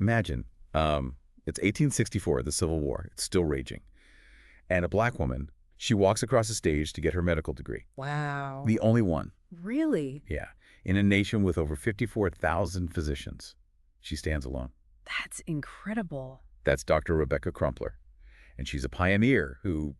Imagine, it's 1864, the Civil War. It's still raging. And a black woman, she walks across the stage to get her medical degree. Wow. The only one. Really? Yeah. In a nation with over 54,000 physicians. She stands alone. That's incredible. That's Dr. Rebecca Crumpler. And she's a pioneer who,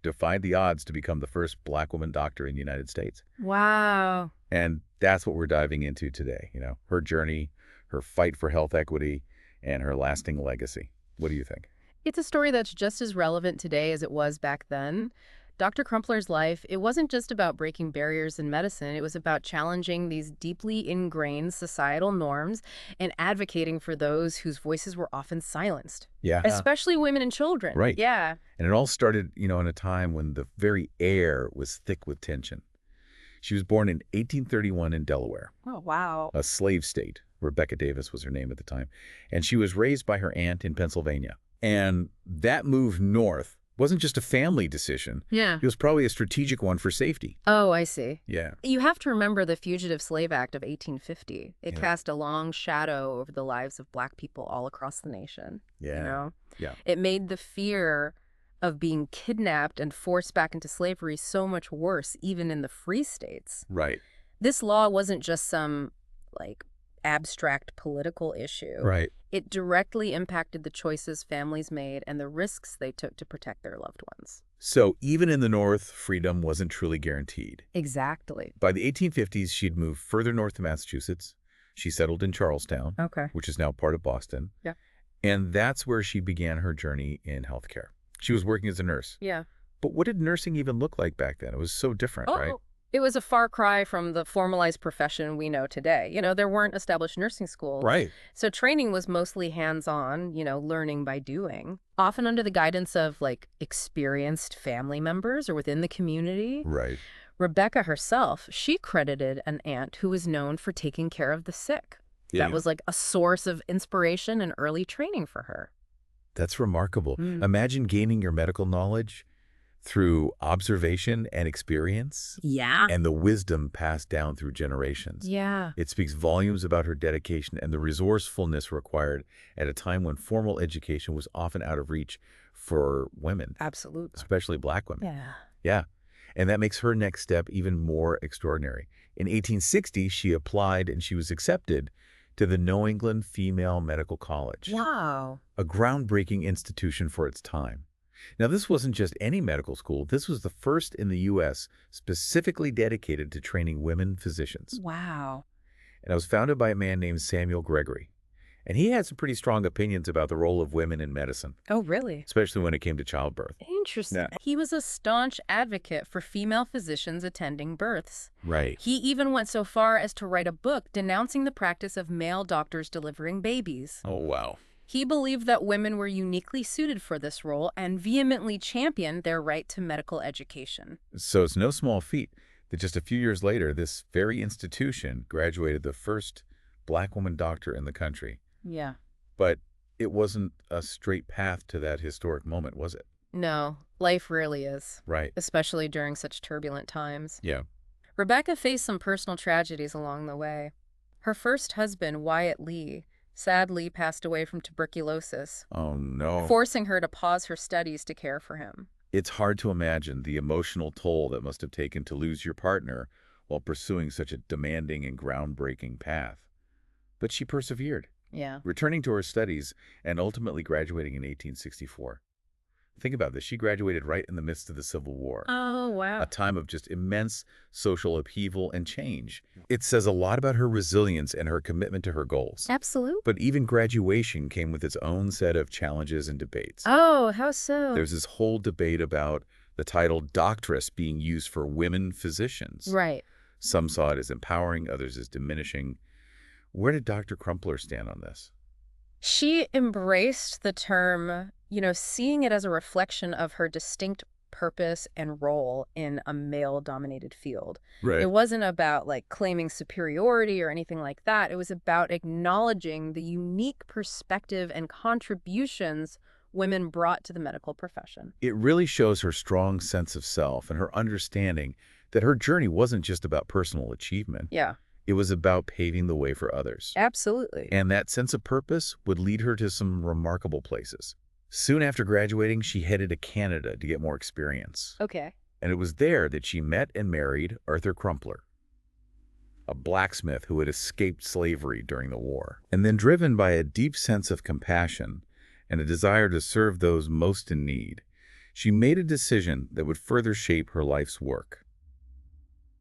defied the odds to become the first black woman doctor in the United States. Wow. And that's what we're diving into today, her journey, her fight for health equity, and her lasting legacy. What do you think? It's a story that's just as relevant today as it was back then. Dr. Crumpler's life, it wasn't just about breaking barriers in medicine. It was about challenging these deeply ingrained societal norms and advocating for those whose voices were often silenced. Yeah. Especially women and children. Right. Yeah. And it all started, in a time when the very air was thick with tension. She was born in 1831 in Delaware. Oh, wow. A slave state. Rebecca Davis was her name at the time. And she was raised by her aunt in Pennsylvania. And that move north wasn't just a family decision. Yeah. It was probably a strategic one for safety. Oh, I see. Yeah. You have to remember the Fugitive Slave Act of 1850. It cast a long shadow over the lives of black people all across the nation. Yeah. Yeah. It made the fear of being kidnapped and forced back into slavery so much worse, even in the free states. Right. This law wasn't just some, abstract political issue. Right. It directly impacted the choices families made and the risks they took to protect their loved ones. So even in the North, freedom wasn't truly guaranteed. Exactly. By the 1850s, she'd moved further north to Massachusetts. She settled in Charlestown, Okay. which is now part of Boston. Yeah. And that's where she began her journey in healthcare. She was working as a nurse. Yeah. But what did nursing even look like back then? It was so different, right? It was a far cry from the formalized profession we know today. There weren't established nursing schools. Right. So training was mostly hands-on, learning by doing, often under the guidance of, experienced family members or within the community. Right. Rebecca herself, she credited an aunt who was known for taking care of the sick. Yeah. That was a source of inspiration and early training for her. That's remarkable. Imagine gaining your medical knowledge through observation and experience. Yeah. And the wisdom passed down through generations. Yeah. It speaks volumes about her dedication and the resourcefulness required at a time when formal education was often out of reach for women. Absolutely. Especially black women. Yeah. Yeah. And that makes her next step even more extraordinary. In 1860, she applied and she was accepted to the New England Female Medical College. Wow. A groundbreaking institution for its time. Now, this wasn't just any medical school. This was the first in the U.S. specifically dedicated to training women physicians. Wow. And it was founded by a man named Samuel Gregory. And he had some pretty strong opinions about the role of women in medicine, Oh, really? especially when it came to childbirth. Interesting. Yeah. He was a staunch advocate for female physicians attending births. Right. He even went so far as to write a book denouncing the practice of male doctors delivering babies. Oh, wow. He believed that women were uniquely suited for this role and vehemently championed their right to medical education. So it's no small feat that just a few years later, this very institution graduated the first black woman doctor in the country. Yeah. But it wasn't a straight path to that historic moment, was it? No, life rarely is, Right. especially during such turbulent times. Yeah. Rebecca faced some personal tragedies along the way. Her first husband, Wyatt Lee, sadly passed away from tuberculosis, Oh, no. forcing her to pause her studies to care for him. It's hard to imagine the emotional toll that must have taken to lose your partner while pursuing such a demanding and groundbreaking path. But she persevered, Yeah. returning to her studies and ultimately graduating in 1864. Think about this. She graduated right in the midst of the Civil War, Oh, wow. a time of just immense social upheaval and change. It says a lot about her resilience and her commitment to her goals. Absolutely. But even graduation came with its own set of challenges and debates. Oh, how so? There's this whole debate about the title doctress being used for women physicians. Right. Some saw it as empowering, others as diminishing. Where did Dr. Crumpler stand on this? She embraced the term, seeing it as a reflection of her distinct purpose and role in a male-dominated field. Right. It wasn't about claiming superiority or anything like that. It was about acknowledging the unique perspective and contributions women brought to the medical profession. It really shows her strong sense of self and her understanding that her journey wasn't just about personal achievement. Yeah. It was about paving the way for others. Absolutely. And that sense of purpose would lead her to some remarkable places. Soon after graduating, she headed to Canada to get more experience. Okay. And it was there that she met and married Arthur Crumpler, a blacksmith who had escaped slavery during the war. And then, driven by a deep sense of compassion and a desire to serve those most in need, she made a decision that would further shape her life's work.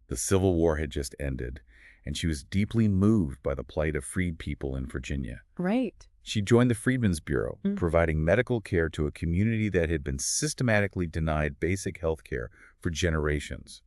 The Civil War had just ended, and she was deeply moved by the plight of freed people in Virginia. Right. She joined the Freedmen's Bureau, providing medical care to a community that had been systematically denied basic health care for generations.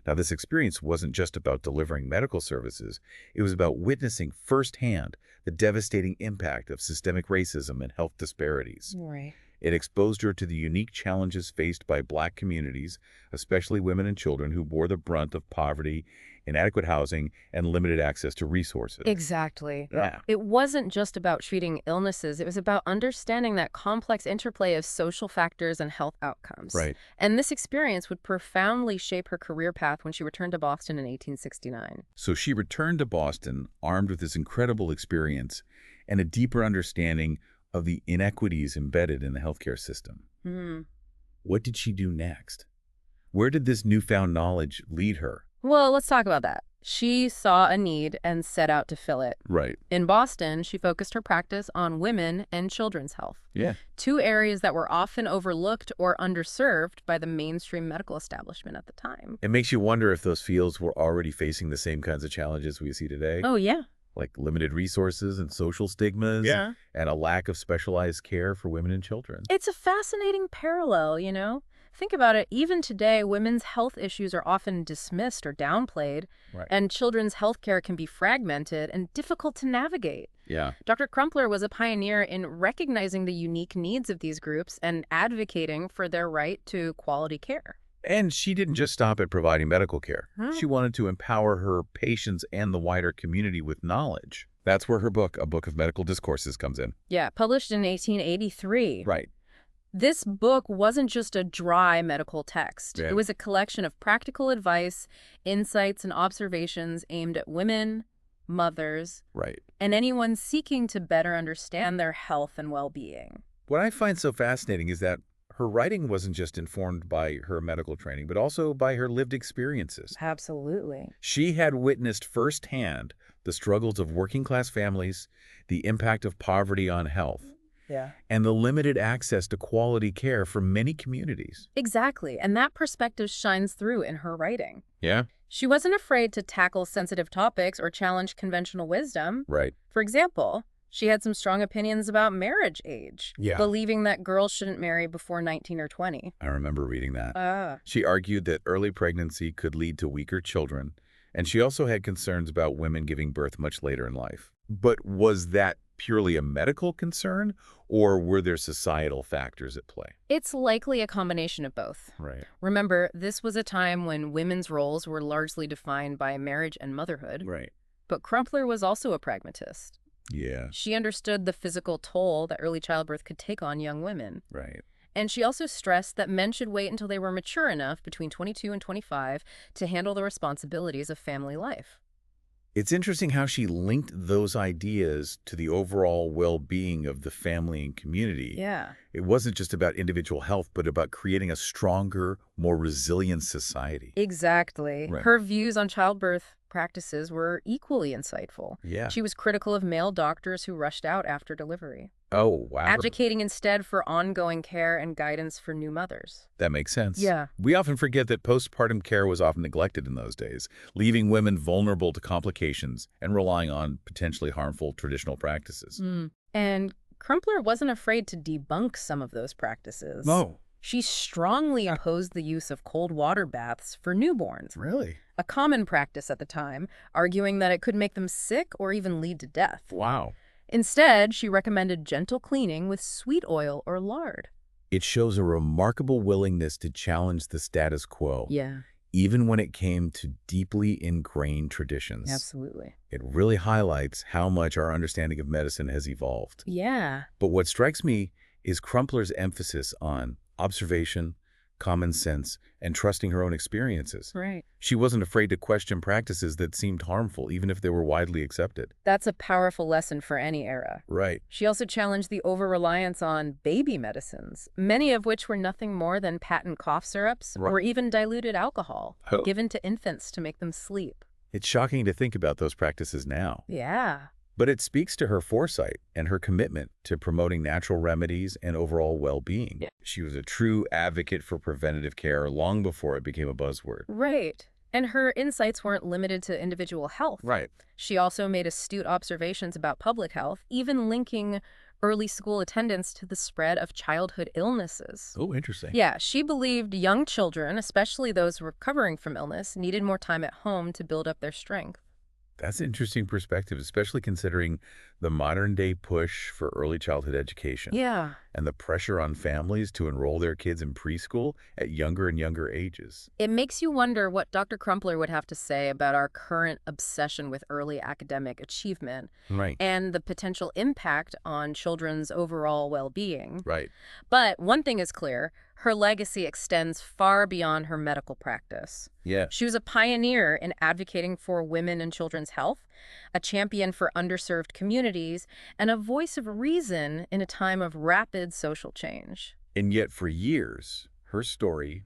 Now, this experience wasn't just about delivering medical services. It was about witnessing firsthand the devastating impact of systemic racism and health disparities. Right. It exposed her to the unique challenges faced by Black communities, especially women and children who bore the brunt of poverty, inadequate housing, and limited access to resources. Exactly. Yeah. It wasn't just about treating illnesses. It was about understanding that complex interplay of social factors and health outcomes. Right. And this experience would profoundly shape her career path when she returned to Boston in 1869. So she returned to Boston armed with this incredible experience and a deeper understanding of the inequities embedded in the healthcare system. What did she do next? Where did this newfound knowledge lead her? Well, let's talk about that. She saw a need and set out to fill it. Right. In Boston, she focused her practice on women and children's health. Yeah. Two areas that were often overlooked or underserved by the mainstream medical establishment at the time. It makes you wonder if those fields were already facing the same kinds of challenges we see today. Oh, yeah. Like limited resources and social stigmas. Yeah. And a lack of specialized care for women and children. It's a fascinating parallel, you know? Think about it. Even today, women's health issues are often dismissed or downplayed, Right. and children's health care can be fragmented and difficult to navigate. Yeah. Dr. Crumpler was a pioneer in recognizing the unique needs of these groups and advocating for their right to quality care. And she didn't just stop at providing medical care. Huh. She wanted to empower her patients and the wider community with knowledge. That's where her book, A Book of Medical Discourses, comes in. Yeah, published in 1883. Right. This book wasn't just a dry medical text. Yeah. It was a collection of practical advice, insights, and observations aimed at women, mothers, Right. and anyone seeking to better understand their health and well-being. What I find so fascinating is that her writing wasn't just informed by her medical training, but also by her lived experiences. Absolutely. She had witnessed firsthand the struggles of working-class families, the impact of poverty on health, Yeah. and the limited access to quality care for many communities. Exactly, and that perspective shines through in her writing. Yeah? She wasn't afraid to tackle sensitive topics or challenge conventional wisdom. Right. For example, she had some strong opinions about marriage age, Yeah. believing that girls shouldn't marry before 19 or 20. I remember reading that. Ah. She argued that early pregnancy could lead to weaker children, and she also had concerns about women giving birth much later in life. But was that purely a medical concern, or were there societal factors at play? It's likely a combination of both. Right. Remember, this was a time when women's roles were largely defined by marriage and motherhood. Right. But Crumpler was also a pragmatist. Yeah. She understood the physical toll that early childbirth could take on young women. Right. And she also stressed that men should wait until they were mature enough, between 22 and 25, to handle the responsibilities of family life. It's interesting how she linked those ideas to the overall well-being of the family and community. Yeah. It wasn't just about individual health, but about creating a stronger, more resilient society. Exactly. Right. Her views on childbirth practices were equally insightful. Yeah. She was critical of male doctors who rushed out after delivery, Oh, wow. advocating instead for ongoing care and guidance for new mothers. That makes sense. Yeah. We often forget that postpartum care was often neglected in those days, leaving women vulnerable to complications and relying on potentially harmful traditional practices. And Crumpler wasn't afraid to debunk some of those practices. No. She strongly opposed the use of cold water baths for newborns, Really? a common practice at the time, arguing that it could make them sick or even lead to death. Wow. Instead, she recommended gentle cleaning with sweet oil or lard. It shows a remarkable willingness to challenge the status quo, Yeah, even when it came to deeply ingrained traditions. absolutely. It really highlights how much our understanding of medicine has evolved. Yeah. But what strikes me is Crumpler's emphasis on observation, common sense, and trusting her own experiences. Right. She wasn't afraid to question practices that seemed harmful, even if they were widely accepted. That's a powerful lesson for any era. Right. She also challenged the over-reliance on baby medicines, many of which were nothing more than patent cough syrups Right. or even diluted alcohol Oh. given to infants to make them sleep. It's shocking to think about those practices now. Yeah. But it speaks to her foresight and her commitment to promoting natural remedies and overall well-being. Yeah. She was a true advocate for preventative care long before it became a buzzword. Right. And her insights weren't limited to individual health. Right. She also made astute observations about public health, even linking early school attendance to the spread of childhood illnesses. Oh, interesting. Yeah, she believed young children, especially those recovering from illness, needed more time at home to build up their strength. That's an interesting perspective, especially considering the modern-day push for early childhood education. Yeah. And the pressure on families to enroll their kids in preschool at younger and younger ages. It makes you wonder what Dr. Crumpler would have to say about our current obsession with early academic achievement Right. and the potential impact on children's overall well-being. Right. But one thing is clear, her legacy extends far beyond her medical practice. Yeah. She was a pioneer in advocating for women and children's health, a champion for underserved communities, and a voice of reason in a time of rapid social change. And yet for years, her story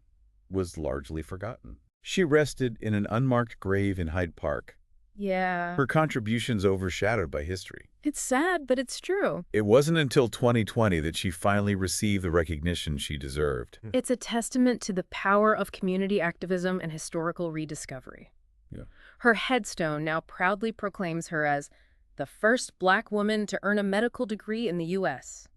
was largely forgotten. She rested in an unmarked grave in Hyde Park, Yeah. her contributions overshadowed by history. It's sad, but it's true. It wasn't until 2020 that she finally received the recognition she deserved. It's a testament to the power of community activism and historical rediscovery. Yeah. Her headstone now proudly proclaims her as the first Black woman to earn a medical degree in the U.S.,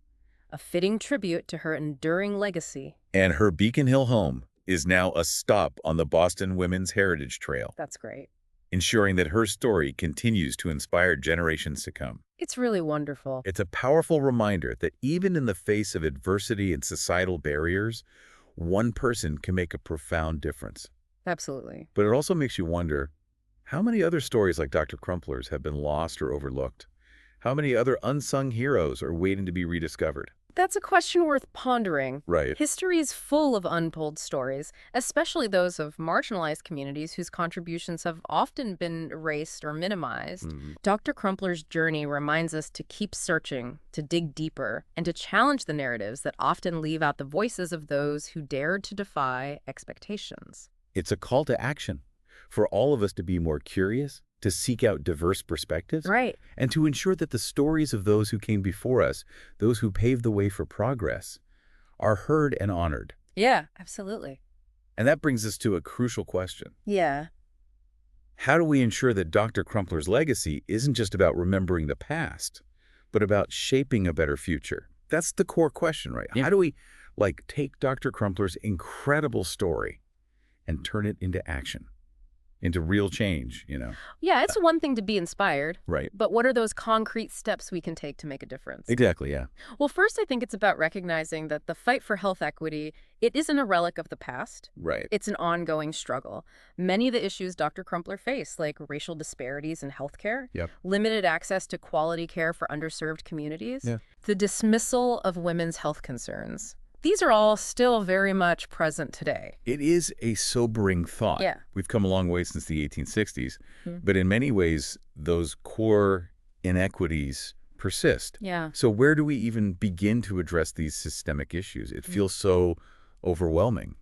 a fitting tribute to her enduring legacy. And her Beacon Hill home is now a stop on the Boston Women's Heritage Trail, That's great. ensuring that her story continues to inspire generations to come. It's really wonderful. It's a powerful reminder that even in the face of adversity and societal barriers, one person can make a profound difference. Absolutely. But it also makes you wonder, how many other stories like Dr. Crumpler's have been lost or overlooked? How many other unsung heroes are waiting to be rediscovered? That's a question worth pondering. Right. History is full of untold stories, especially those of marginalized communities whose contributions have often been erased or minimized. Dr. Crumpler's journey reminds us to keep searching, to dig deeper, and to challenge the narratives that often leave out the voices of those who dared to defy expectations. It's a call to action for all of us to be more curious, to seek out diverse perspectives, Right. and to ensure that the stories of those who came before us, those who paved the way for progress, are heard and honored. Yeah, absolutely. And that brings us to a crucial question. Yeah. How do we ensure that Dr. Crumpler's legacy isn't just about remembering the past, but about shaping a better future? That's the core question, right? Yeah. How do we, take Dr. Crumpler's incredible story and turn it into action, into real change, Yeah, it's one thing to be inspired, Right. but what are those concrete steps we can take to make a difference? Exactly, yeah. Well, first, I think it's about recognizing that the fight for health equity, it isn't a relic of the past. Right. It's an ongoing struggle. Many of the issues Dr. Crumpler faced, like racial disparities in healthcare, Yep. limited access to quality care for underserved communities, Yeah. the dismissal of women's health concerns. These are all still very much present today. It is a sobering thought. Yeah. We've come a long way since the 1860s, Mhm. but in many ways, those core inequities persist. Yeah. So where do we even begin to address these systemic issues? It feels so overwhelming,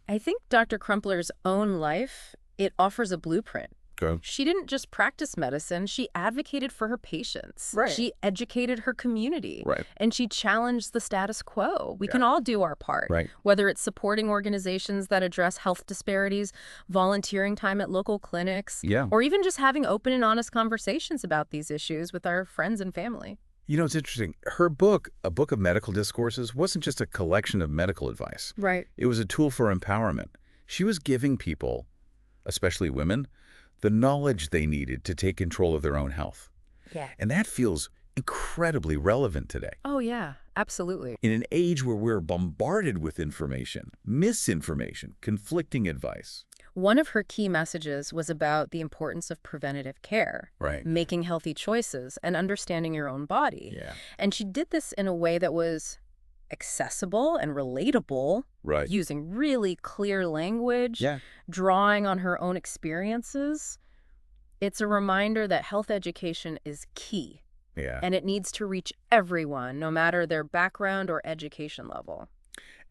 I think Dr. Crumpler's own life, it offers a blueprint. Go. She didn't just practice medicine, she advocated for her patients. Right. She educated her community. Right. And she challenged the status quo. We Yeah. can all do our part. Right. Whether it's supporting organizations that address health disparities, volunteering time at local clinics, Yeah. or even just having open and honest conversations about these issues with our friends and family. It's interesting. Her book, A Book of Medical Discourses, wasn't just a collection of medical advice. Right. It was a tool for empowerment. She was giving people, especially women, the knowledge they needed to take control of their own health. Yeah. And that feels incredibly relevant today. Oh, yeah, absolutely. In an age where we're bombarded with information, misinformation, conflicting advice. One of her key messages was about the importance of preventative care, Right. making healthy choices, and understanding your own body. Yeah. And she did this in a way that was accessible and relatable, Right. using really clear language, Yeah. drawing on her own experiences. It's a reminder that health education is key, Yeah. and it needs to reach everyone, no matter their background or education level.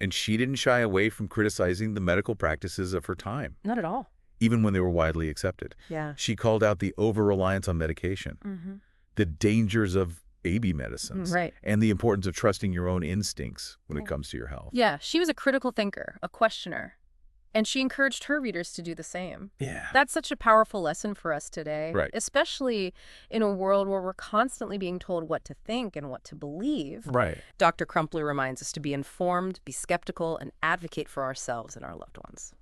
And she didn't shy away from criticizing the medical practices of her time, Not at all. even when they were widely accepted. Yeah. She called out the over-reliance on medication, the dangers of baby medicines, Right. and the importance of trusting your own instincts when it comes to your health. Yeah, she was a critical thinker, a questioner, and she encouraged her readers to do the same. Yeah. That's such a powerful lesson for us today, Right. especially in a world where we're constantly being told what to think and what to believe. Right. Dr. Crumpler reminds us to be informed, be skeptical, and advocate for ourselves and our loved ones.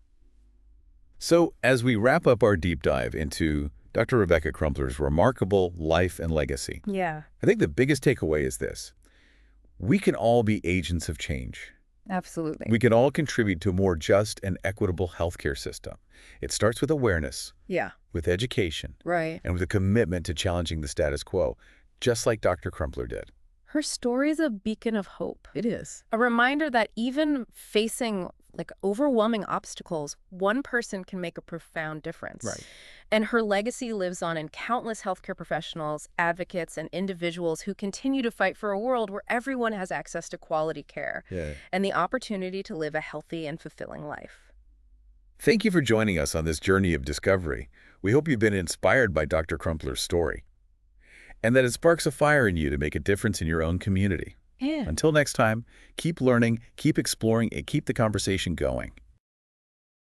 So, as we wrap up our deep dive into Dr. Rebecca Crumpler's remarkable life and legacy, Yeah, I think the biggest takeaway is this. We can all be agents of change. absolutely. We can all contribute to a more just and equitable healthcare system. It starts with awareness, Yeah, with education, right. and with a commitment to challenging the status quo, just like Dr. Crumpler did. Her story is a beacon of hope. It is. A reminder that even facing overwhelming obstacles, one person can make a profound difference. Right. And her legacy lives on in countless healthcare professionals, advocates, and individuals who continue to fight for a world where everyone has access to quality care Yeah. and the opportunity to live a healthy and fulfilling life. Thank you for joining us on this journey of discovery. We hope you've been inspired by Dr. Crumpler's story, and that it sparks a fire in you to make a difference in your own community. Yeah. Until next time, keep learning, keep exploring, and keep the conversation going.